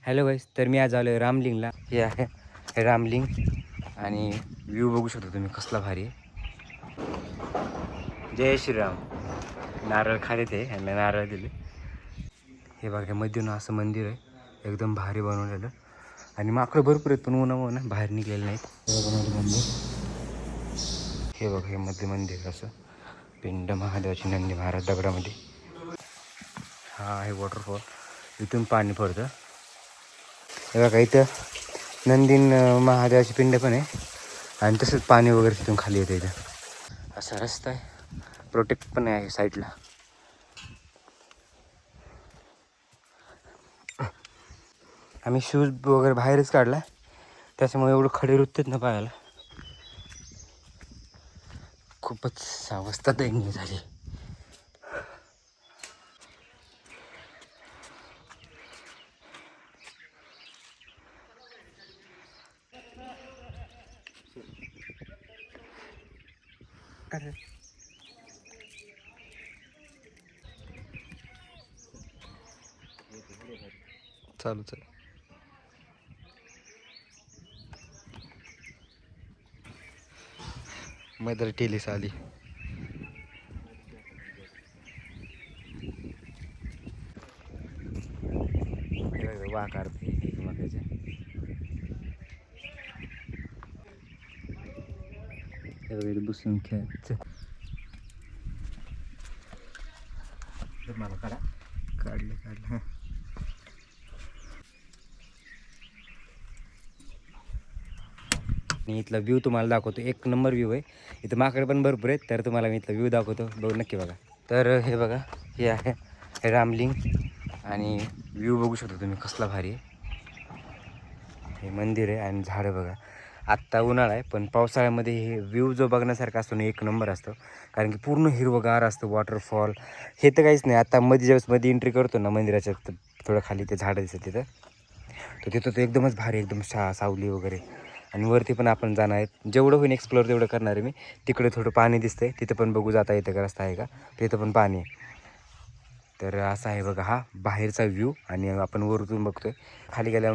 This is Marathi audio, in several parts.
हॅलो गाईस, तर मी आज आलो आहे रामलिंगला. हे आहे रामलिंग आणि व्ह्यू बघू शकतो तुम्ही कसला भारी आहे. जय श्रीराम. नारळ खाले ते ह्यांना नारळ दिले. हे बघा मधून असं मंदिर आहे, एकदम भारी बनवलेलं आणि माकडं भरपूर आहेत पण उन्हामुळे बाहेर निघलेले नाहीत. हे बघा हे मध्ये मंदिर असं पिंड महादेवाची नंदी महाराज दगडामध्ये. हा आहे वॉटरफॉल, इथून पाणी पडतं. हे बघा इथं नंदीन महादेवाची पिंड पण आहे आणि तसंच पाणी वगैरे तिथून खाली येतं. इथं असा रस्ता आहे, प्रोटेक्ट पण आहे साईडला. आम्ही शूज वगैरे बाहेरच काढला, त्याच्यामुळे एवढं खडे रुततेत ना पायाला. खूपच अवस्था दयनीय झाली. चालूच आहे. मदर टेलिस आली. वाकार एकमेकाच्या बसून खेळायचं. मला काढलं आणि इथला व्ह्यू तुम्हाला दाखवतो. एक नंबर व्ह्यू आहे. इथं माकडे पण भरपूर आहेत, तर तुम्हाला मी इथला व्ह्यू दाखवतो. बघू नक्की बघा. तर हे बघा, हे आहे रामलिंग आणि व्ह्यू बघू शकतो तुम्ही कसला भारी आहे. हे मंदिर आहे आणि झाडं बघा. आत्ता उन्हाळा आहे पण पावसाळ्यामध्ये हे व्ह्यू जो बघण्यासारखा असतो ना, एक नंबर असतो. कारण की पूर्ण हिरवगार असतं. वॉटरफॉल हे तर काहीच नाही. आता ज्यावेळेस मध्ये एंट्री करतो ना मंदिराच्या, थोडं खाली ते झाडं दिसतं तिथं, तर तिथं तर एकदमच भारी, एकदम सावली वगैरे. आणि वरती पण आपण जाणार आहेत. जेवढं होईल एक्सप्लोअर तेवढं करणार आहे मी. तिकडे थोडं पाणी दिसतंय, तिथं पण बघू जाता येतं का, रस्ता आहे का, तिथं पण पाणी आहे. तर असा आहे बघा हा बाहेरचा व्ह्यू. आणि आपण वरतून बघतोय, खाली गेल्या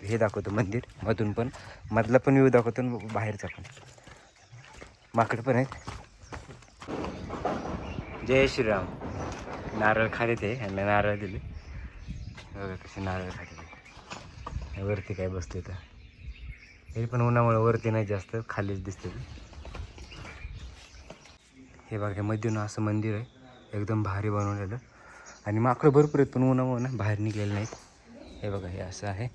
हे दाखवतो मंदिर, मधून पण मधला पण व्ह्यू दाखवतो, बाहेरचा पण. माकडं पण आहेत. जय श्रीराम. नारळ खाले ते ह्यांना नारळ दिले. बघा कसे नारळ खाले. वरती काय बसते तर हे पण उन्हामुळे वरती नाही जास्त, खालीच दिसते. हे बघा मधून असं मंदिर आहे, एकदम भारी बनवलेलं आणि माकडं भरपूर आहेत पण उन्हामुळे ना बाहेर निघलेले नाहीत. हे बघा हे असं आहे.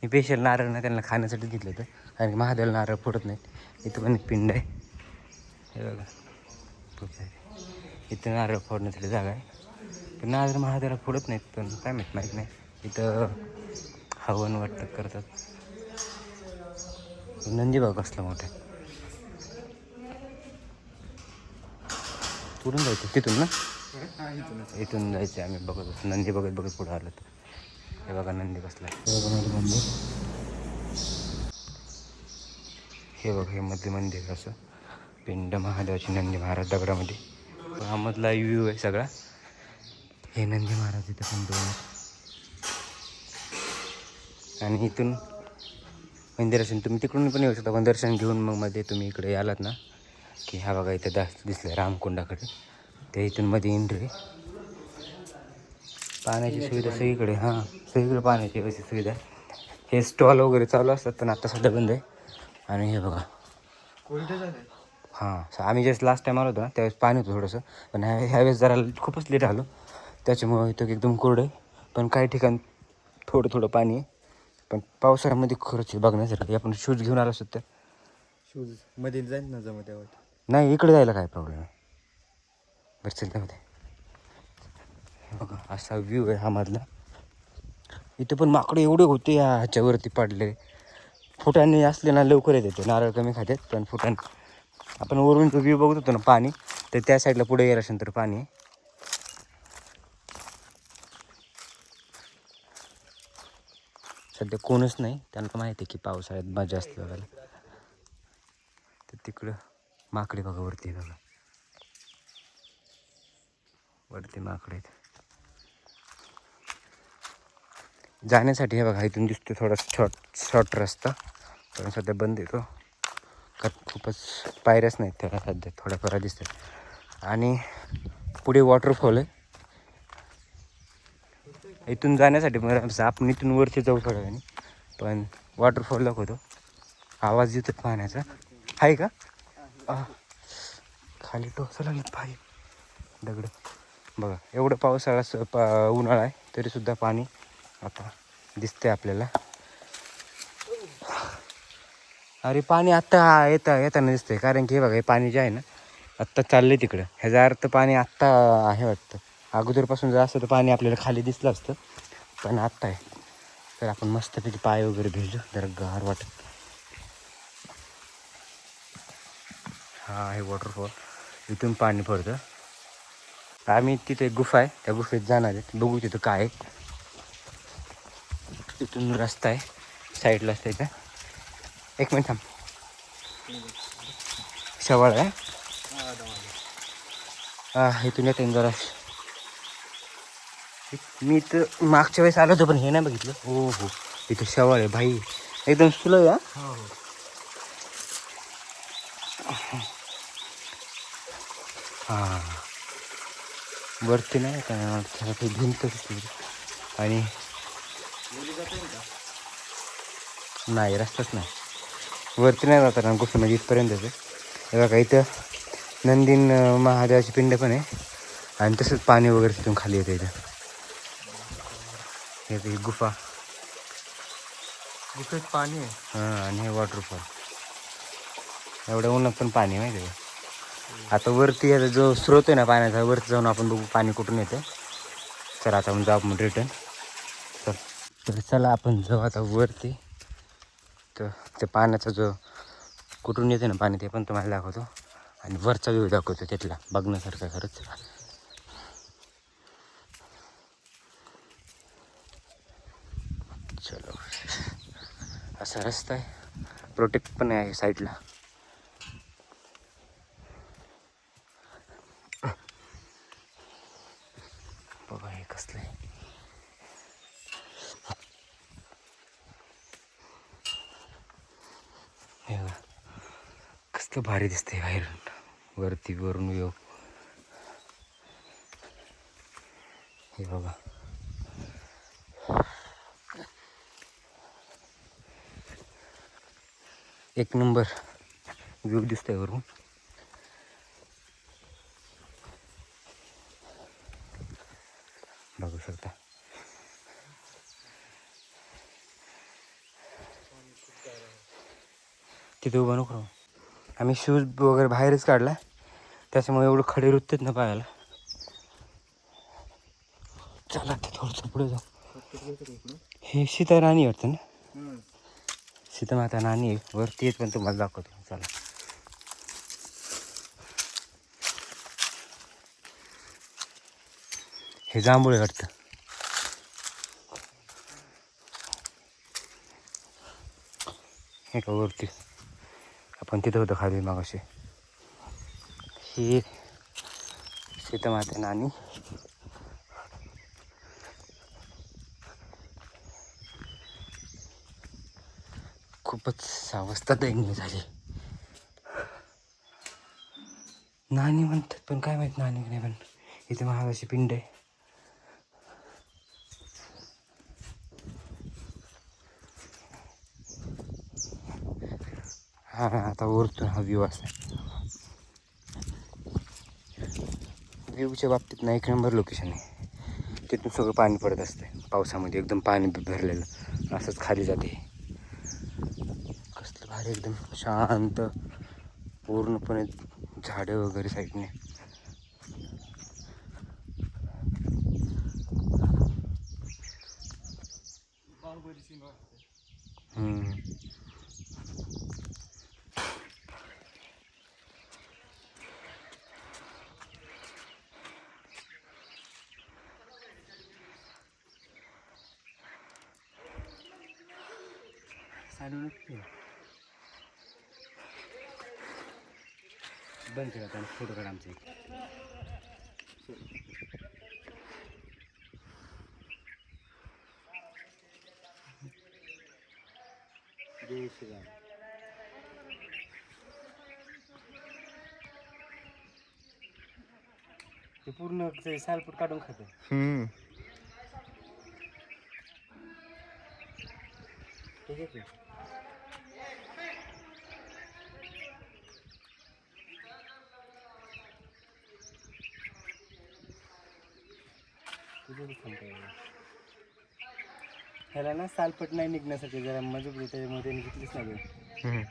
मी स्पेशल नारळ ना त्यांना खाण्यासाठी घेतलं होतं, कारण की महादेवाला नारळ फोडत नाहीत. इथं पण एक पिंड आहे. हे बघा इथं नारळ फोडण्यासाठी जागा आहे, पण नारळ महादेवाला फोडत नाहीत. पण काय माहीत नाही. इथं हवन वाटतं करतात. नंदी बघा कसला मोठा आहे. कुठून जायचं? तिथून ना, इथून जायचं. आम्ही बघत नंदी बघत पुढे आलो. हे बघा नंदी कसला आहे. हे बघा हे मध्ये मंदिर असं पिंड महादेवाची नंदी महाराज दगडामध्ये. हा मधला व्ह्यू आहे सगळा. हे नंदी महाराज इथे पण दोन आहेत. आणि इथून मंदिर असेल, तुम्ही तिकडून पण येऊ शकता. पण दर्शन घेऊन मग मध्ये तुम्ही इकडे आलात ना, की हा बघा इथे दिसलं रामकुंडाकडे, ते इथून मध्ये एंट्री. पाण्याची सुविधा सगळीकडे, हां सगळीकडे पाण्याची व्यवस्थित सुविधा. हे स्टॉल वगैरे चालू असतात पण आता सध्या बंद आहे. आणि हे बघा हां, आम्ही जस्ट लास्ट टाईम आलो होतो ना, त्यावेळेस पाणी होतं थोडंसं. पण ह्यावेळेस जरा खूपच लेट आलो, त्याच्यामुळं इथं एकदम कोरडं आहे. पण काही ठिकाण थोडं पाणी आहे. पण पावसाळ्यामध्ये खरंच बघण्यासारखं. आपण शूज घेऊन आलो असतो तर शूज मध्ये जाईल ना जमा त्यावर. नाही, इकडे जायला काय प्रॉब्लेम आहे. बरं चल त्यामध्ये. बघा असा व्ह्यू आहे हा मधला. इथे पण माकडं एवढे होते ह्याच्यावरती पडले. फुटाने असले ना लवकर येते. नारळ कमी खातात, पण फुटाने आपण वरून जो व्ह्यू बघत होतो ना पाणी, तर त्या साईडला पुढे गेलं असेल तर पाणी आहे. सध्या कोणच नाही, त्यांना माहिती आहे की पावसाळ्यात मजा असते बघायला. तर तिकडं माकडे बघा, वरती बघा, वरती माकडे आहेत. जाण्यासाठी हे बघा इथून दिसतो थोडा शॉर्ट रस्ता, पण सध्या बंद येतो का खूपच पायऱ्याच नाहीत त्याला सध्या, थोड्याफार दिसतात. आणि पुढे वॉटरफॉल आहे. इथून जाण्यासाठी मग आपण इथून वरती जाऊ थोड्या वेळाने, पण वॉटरफॉल दाखवतो. आवाज येतो पाण्याचा आहे का? खाली टोचायला लागले पाय दगड. बघा एवढं पावसाळा उन्हाळा आहे तरीसुद्धा पाणी आता दिसतंय आपल्याला. अरे पाणी आत्ता येताना दिसतंय, कारण की हे बघा हे पाणी जे आहे ना आत्ता चाललंय तिकडं, ह्याचा अर्थ पाणी आत्ता आहे वाटतं. अगोदरपासून जर असतं तर पाणी आपल्याला खाली दिसलं असतं, पण आत्ता आहे. तर आपण मस्तपैकी पाय वगैरे भिजलो, जरा गार वाटत. हा आहे वॉटरफॉल, इथून पाणी पडतं. आम्ही तिथे गुफा आहे, त्या गुफेत जाणार आहेत, बघू तिथं काय आहे. तिथून रस्ता आहे साईडला त्याच्या. एक मिनिट थांब. शेवाळ आहे हा, इथून येते जरा. मी तर मागच्या वेळेस आलो होतो पण हे नाही बघितलं. हो हो, इथं शेवाळ आहे भाई, एकदम सुलभ आहे. हां वरती नाही का ते भिंत दिसली आणि नाही रस्ताच नाही, वरती नाही जातात ना गोष्ट म्हणजे इथपर्यंतच आहे. हे बघा इथं नंदीन महादेवाची पिंड पण आहे, आणि तसंच पाणी वगैरे तिथून खाली येतं इथं. हे गुफा, गुफेत पाणी आहे. हां आणि हे वॉटरफॉल. एवढ्या उन्हात पण पाणी माहिती आहे. आता वरती याचा जो स्रोत आहे ना पाण्याचा, वरती जाऊन आपण बघू पाणी कुठून येतं. चला आता आपण जाऊ मग रिटर्न. तर चला आपण जाऊ आता वरती. तर ते पाण्याचा जो कुठून येते ना पाणी ते पण तुम्हाला दाखवतो, आणि वरचा व्ह्यू दाखवतो तिथला, बघण्यासारखा खरंच. चलो असा रस्ता आहे, प्रोटेक्ट पण आहे साईडला. बघा हे कसलं आहे. हे बघा कसलं भारी दिसतंय बाहेरून, वरती वरून व्ह्यू. हे बघा एक नंबर व्ह्यू दिसतोय वरून. बघू शकता. तिथे उभा नको राहू. आम्ही शूज वगैरे बाहेरच काढला, त्याच्यामुळे एवढं खडे रुततेत ना पायाला. चला ते थोडंसं पुढे जाऊ. हे सीता राणी वाटतं ना, सीतामाता राणी आहे. वरती येत पण तुम्हाला दाखवतो. चला हे जांभूळ वाटतं. हे का वरती आपण तिथं होतं खाली मागाशी. ही सीतामाता नानी. खूपच अवस्था दयनीय झाली. नानी म्हणतात पण काय माहित नानी नाही, पण इथे महादेवाची पिंड आहे. हा आता वरतून हा व्ह्यू असा. व्ह्यूच्या बाबतीत ना एक नंबर लोकेशन आहे. तिथून सगळं पाणी पडत असते पावसामध्ये, एकदम पाणी भरलेलं असंच खाली जाते. कसलं भारी, एकदम शांत, पूर्णपणे झाडं वगैरे साईडने. बंद केला त्याने फोटो काढ आमचे. 200 ग्राम. ते पूर्ण ते सालपट काढून खातं. ठीक आहे की? ह्याला ना सालपट नाही निघण्यासाठी जरा मजबूत त्याच्यामुळे त्याने घेतलीच नाही.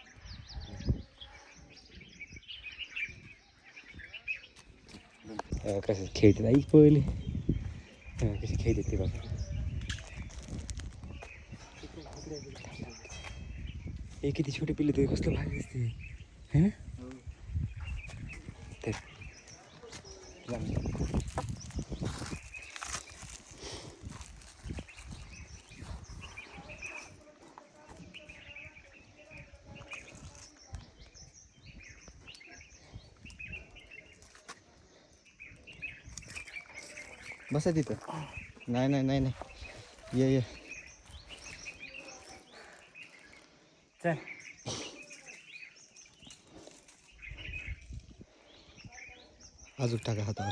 कसं खेळते आई पहिले कशी खेळते ते बघा. हे किती छोटे पिल्ले ते कसलं भारी दिसते है ना. ते बसा तिथं. नाही नाही नाही नाही, ये चल अजून टाका हातावर.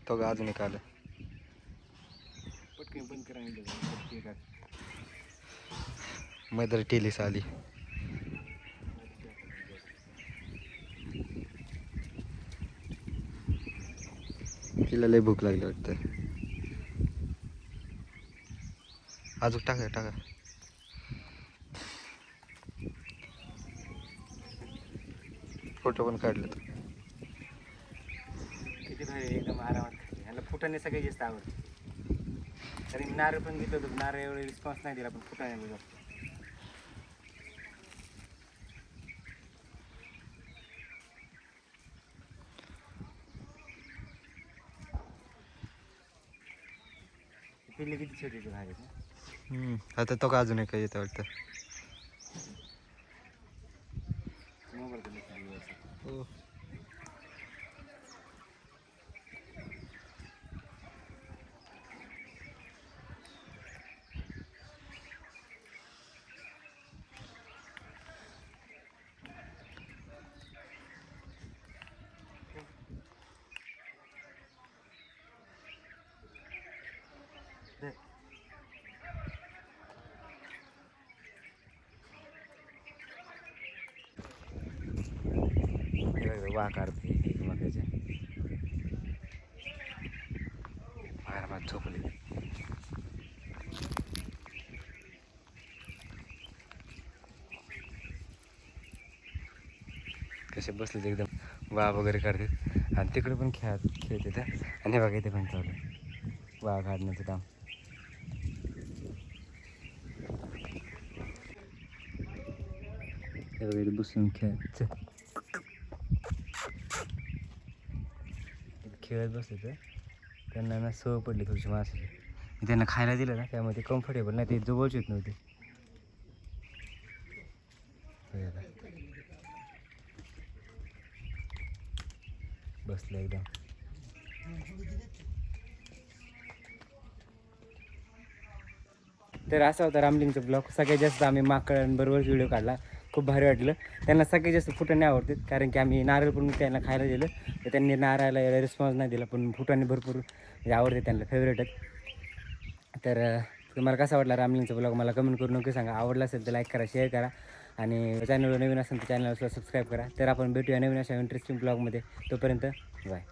तो का अजून एक आलं. पटकन बंद करा. मदर टेलिस आली. तिला लय भूक लागली वाटतं. अजून टाका टाका. फोटो पण काढले तर. किती भारी एकदम आरामात खाते. ह्याला फुटाने सगळ्यात जास्त आवडते. तरी मी नारळ पण घेतलं होतं. नारळ एवढे रिस्पॉन्स नाही दिला पण फुटाने बघा. पिल्ले किती छोटे ते भारी. आता तो का अजून एक येतं वाटतं. हो. वा काढते एकमेकाचे. आरामात झोपले. कसे बसले ते एकदम वाघ वगैरे काढतात. आणि तिकडे पण खेळतात. आणि बघा इथे पण चालू आहे वाघ काढण्याचं काम. वगैरे बसून खेळायचं. खेळत बसले तर त्यांना ना सवय पडली थोडीशी मासे. मी त्यांना खायला दिलं ना त्यामुळे ते कम्फर्टेबल नाही. ते जवळच येत नव्हते. बसलं एकदम. तर असा होता रामलिंगचा ब्लॉग. सगळ्यात जास्त आम्ही माकडांबरोबरच व्हिडिओ काढला. खूप भारी वाटलं. त्यांना सगळ्यात जास्त फुटाणे आवडतात कारण की आम्ही नारळ पण त्यांना खायला दिलं तर त्यांनी नारळाला रिस्पॉन्स नाही दिला. पण फुटाणे भरपूर म्हणजे आवडते त्यांना, फेवरेट आहेत. तर तुम्हाला कसा वाटला रामलिंगचा ब्लॉग मला कमेंट करून नक्की सांगा. आवडला असेल तर लाईक करा, शेअर करा आणि चॅनलवर नवीन असेल तर चॅनलला सबस्क्राईब करा. तर आपण भेटूया नवीन अशा इंटरेस्टिंग ब्लॉगमध्ये. तोपर्यंत बाय.